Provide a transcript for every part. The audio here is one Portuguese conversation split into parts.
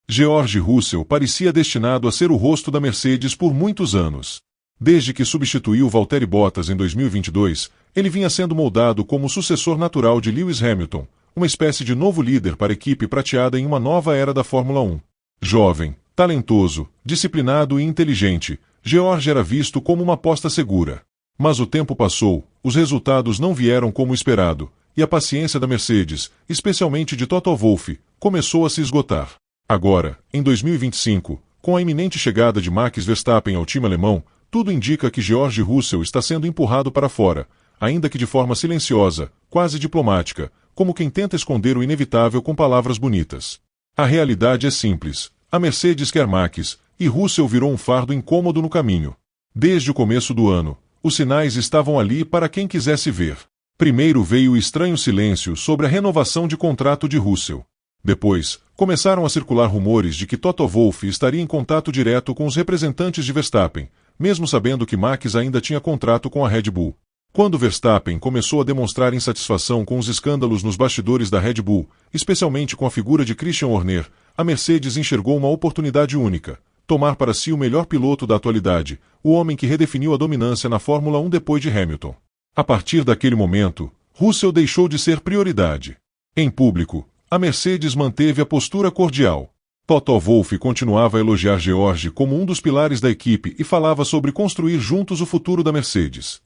George Russell parecia destinado a ser o rosto da Mercedes por muitos anos. Desde que substituiu Valtteri Bottas em 2022, ele vinha sendo moldado como o sucessor natural de Lewis Hamilton, uma espécie de novo líder para a equipe prateada em uma nova era da Fórmula 1. Jovem, talentoso, disciplinado e inteligente, George era visto como uma aposta segura. Mas o tempo passou, os resultados não vieram como esperado, e a paciência da Mercedes, especialmente de Toto Wolff, começou a se esgotar. Agora, em 2025, com a iminente chegada de Max Verstappen ao time alemão, tudo indica que George Russell está sendo empurrado para fora, ainda que de forma silenciosa, quase diplomática, como quem tenta esconder o inevitável com palavras bonitas. A realidade é simples. A Mercedes quer Max, e Russell virou um fardo incômodo no caminho. Desde o começo do ano, os sinais estavam ali para quem quisesse ver. Primeiro veio o estranho silêncio sobre a renovação de contrato de Russell. Depois, começaram a circular rumores de que Toto Wolff estaria em contato direto com os representantes de Verstappen, mesmo sabendo que Max ainda tinha contrato com a Red Bull. Quando Verstappen começou a demonstrar insatisfação com os escândalos nos bastidores da Red Bull, especialmente com a figura de Christian Horner, a Mercedes enxergou uma oportunidade única: tomar para si o melhor piloto da atualidade, o homem que redefiniu a dominância na Fórmula 1 depois de Hamilton. A partir daquele momento, Russell deixou de ser prioridade. Em público, a Mercedes manteve a postura cordial. Toto Wolff continuava a elogiar George como um dos pilares da equipe e falava sobre construir juntos o futuro da Mercedes.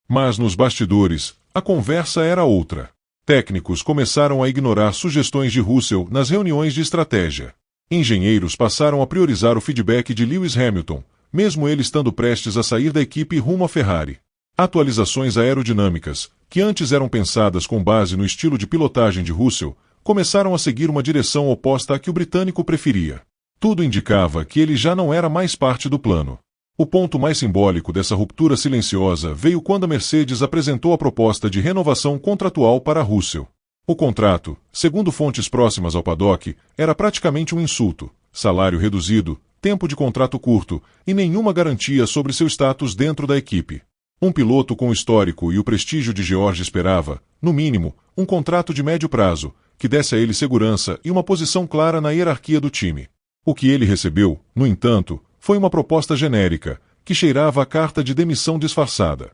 Mas nos bastidores, a conversa era outra. Técnicos começaram a ignorar sugestões de Russell nas reuniões de estratégia. Engenheiros passaram a priorizar o feedback de Lewis Hamilton, mesmo ele estando prestes a sair da equipe rumo à Ferrari. Atualizações aerodinâmicas, que antes eram pensadas com base no estilo de pilotagem de Russell, começaram a seguir uma direção oposta à que o britânico preferia. Tudo indicava que ele já não era mais parte do plano. O ponto mais simbólico dessa ruptura silenciosa veio quando a Mercedes apresentou a proposta de renovação contratual para Russell. O contrato, segundo fontes próximas ao paddock, era praticamente um insulto: salário reduzido, tempo de contrato curto e nenhuma garantia sobre seu status dentro da equipe. Um piloto com o histórico e o prestígio de George esperava, no mínimo, um contrato de médio prazo, que desse a ele segurança e uma posição clara na hierarquia do time. O que ele recebeu, no entanto, foi uma proposta genérica, que cheirava a carta de demissão disfarçada.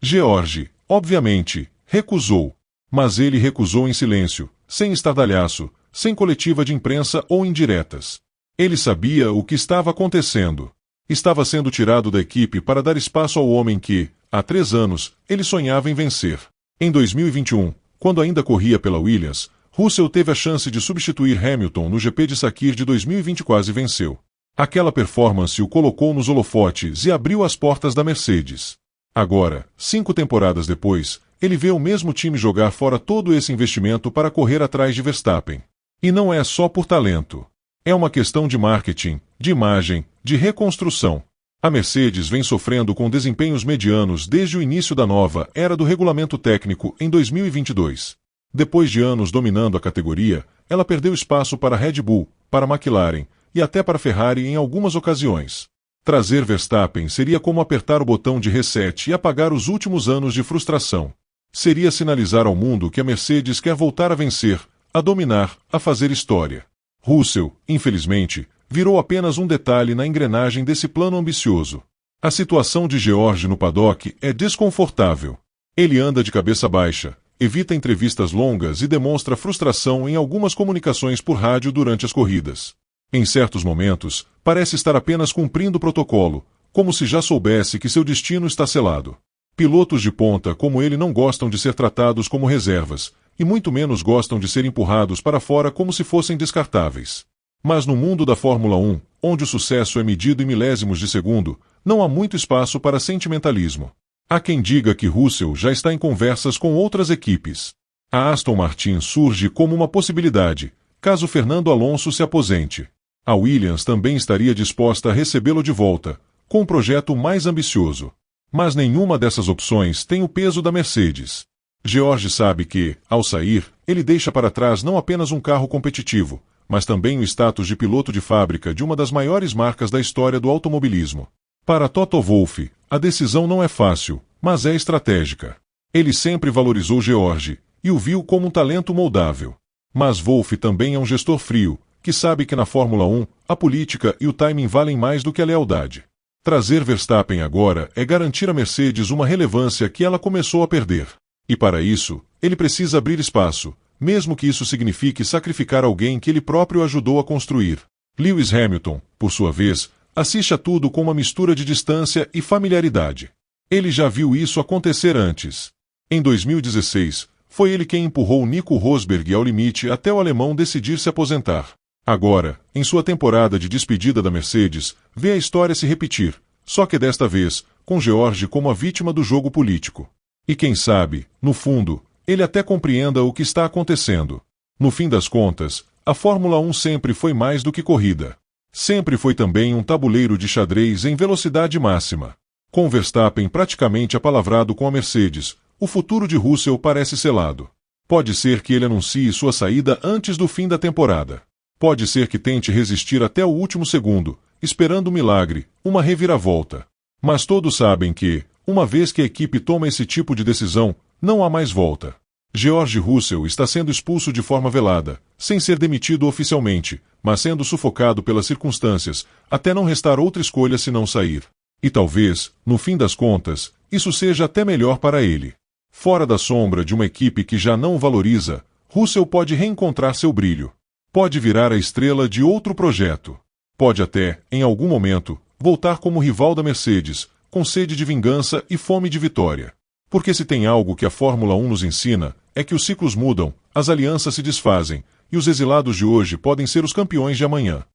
George, obviamente, recusou. Mas ele recusou em silêncio, sem estardalhaço, sem coletiva de imprensa ou indiretas. Ele sabia o que estava acontecendo. Estava sendo tirado da equipe para dar espaço ao homem que, há 3 anos, ele sonhava em vencer. Em 2021, quando ainda corria pela Williams, Russell teve a chance de substituir Hamilton no GP de Sakir de 2020 e quase venceu. Aquela performance o colocou nos holofotes e abriu as portas da Mercedes. Agora, 5 temporadas depois, ele vê o mesmo time jogar fora todo esse investimento para correr atrás de Verstappen. E não é só por talento. É uma questão de marketing, de imagem, de reconstrução. A Mercedes vem sofrendo com desempenhos medianos desde o início da nova era do regulamento técnico em 2022. Depois de anos dominando a categoria, ela perdeu espaço para Red Bull, para McLaren e até para Ferrari em algumas ocasiões. Trazer Verstappen seria como apertar o botão de reset e apagar os últimos anos de frustração. Seria sinalizar ao mundo que a Mercedes quer voltar a vencer, a dominar, a fazer história. Russell, infelizmente, virou apenas um detalhe na engrenagem desse plano ambicioso. A situação de George no paddock é desconfortável. Ele anda de cabeça baixa, evita entrevistas longas e demonstra frustração em algumas comunicações por rádio durante as corridas. Em certos momentos, parece estar apenas cumprindo o protocolo, como se já soubesse que seu destino está selado. Pilotos de ponta como ele não gostam de ser tratados como reservas, e muito menos gostam de ser empurrados para fora como se fossem descartáveis. Mas no mundo da Fórmula 1, onde o sucesso é medido em milésimos de segundo, não há muito espaço para sentimentalismo. Há quem diga que Russell já está em conversas com outras equipes. A Aston Martin surge como uma possibilidade, caso Fernando Alonso se aposente. A Williams também estaria disposta a recebê-lo de volta, com um projeto mais ambicioso. Mas nenhuma dessas opções tem o peso da Mercedes. George sabe que, ao sair, ele deixa para trás não apenas um carro competitivo, mas também o status de piloto de fábrica de uma das maiores marcas da história do automobilismo. Para Toto Wolff, a decisão não é fácil, mas é estratégica. Ele sempre valorizou George e o viu como um talento moldável. Mas Wolff também é um gestor frio, que sabe que na Fórmula 1, a política e o timing valem mais do que a lealdade. Trazer Verstappen agora é garantir à Mercedes uma relevância que ela começou a perder. E para isso, ele precisa abrir espaço, mesmo que isso signifique sacrificar alguém que ele próprio ajudou a construir. Lewis Hamilton, por sua vez, assiste a tudo com uma mistura de distância e familiaridade. Ele já viu isso acontecer antes. Em 2016, foi ele quem empurrou Nico Rosberg ao limite até o alemão decidir se aposentar. Agora, em sua temporada de despedida da Mercedes, vê a história se repetir, só que desta vez, com George como a vítima do jogo político. E quem sabe, no fundo, ele até compreenda o que está acontecendo. No fim das contas, a Fórmula 1 sempre foi mais do que corrida. Sempre foi também um tabuleiro de xadrez em velocidade máxima. Com Verstappen praticamente apalavrado com a Mercedes, o futuro de Russell parece selado. Pode ser que ele anuncie sua saída antes do fim da temporada. Pode ser que tente resistir até o último segundo, esperando um milagre, uma reviravolta. Mas todos sabem que, uma vez que a equipe toma esse tipo de decisão, não há mais volta. George Russell está sendo expulso de forma velada, sem ser demitido oficialmente, mas sendo sufocado pelas circunstâncias, até não restar outra escolha senão sair. E talvez, no fim das contas, isso seja até melhor para ele. Fora da sombra de uma equipe que já não o valoriza, Russell pode reencontrar seu brilho. Pode virar a estrela de outro projeto. Pode até, em algum momento, voltar como rival da Mercedes, com sede de vingança e fome de vitória. Porque se tem algo que a Fórmula 1 nos ensina, é que os ciclos mudam, as alianças se desfazem, e os exilados de hoje podem ser os campeões de amanhã.